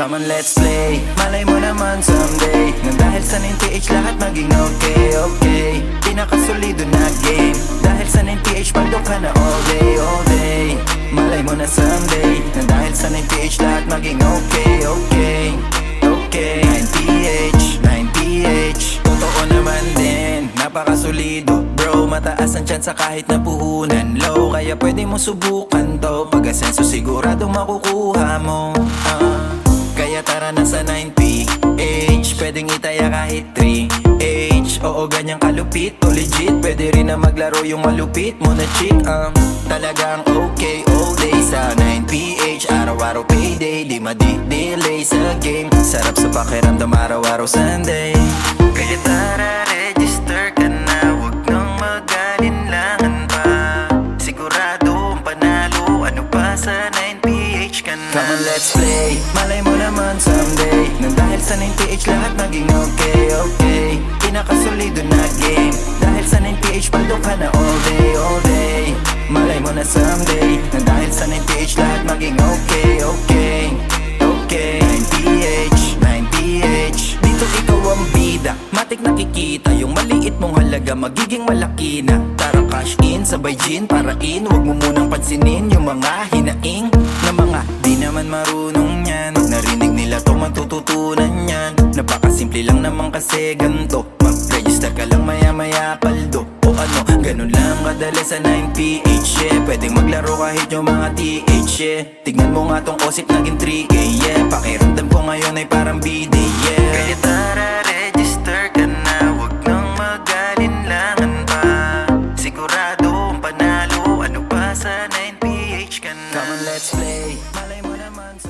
Come on, let's play. Malay mo naman someday nang dahil sa 9PH lahat maging okay, okay. Pinakasolido na game dahil sa 9PH paldo ka na all day, all day. Malay mo na someday nang dahil sa 9PH lahat maging okay, okay, okay. 9PH, 9PH, totoo naman din, napakasolido. Bro, mataas ang tsansa kahit na puhunan low, kaya pwede mo subukan to. Pag-asenso sigurado makukuha mo. Kaya tara na sa 9PH, pwedeng itaya kahit 3H. Oo, ganyang kalupit, to legit. Pwede rin na maglaro yung malupit mo na chick. Talagang okay all day sa 9PH. Araw-araw payday, di madi-delay sa game. Sarap sa pakiramdam araw-araw Sunday. Kaya tara, register ka na, wag nang mag-alinlangan pa. Sigurado ang panalo, ano pa sa 9PH ka na. Come on, let's play. Malay mo naman someday nang dahil sa 9PH lahat maging okay, okay. Pinakasolido na game dahil sa 9PH paldo ka na all day, all day. Malay mo na someday nang dahil sa 9PH lahat maging okay, okay, okay. 9PH, 9PH, dito ikaw ang bida. Matik nakikita yung maliit mong halaga magiging malaki na. Tara cash in, sabay gin para in. Huwag mo munang pansinin yung mga hinaing na mga di naman marunong yan. Narinig nila to, matututunan yan. Napakasimple lang naman kasi ganto. Mag-register ka lang maya-maya paldo. O ano, ganun lang kadali sa 9PH, yeah. Pwedeng maglaro kahit yung mga TH, yeah. Tignan mo nga tong osip naging 3K, yeah. Pakiramdam ko ngayon ay parang BD, yeah. Kaya tara, register ka na, wag nang mag-alinlangan pa. Sigurado ang panalo, ano pa sa 9PH ka na. Come on, let's play. Malay mo naman sa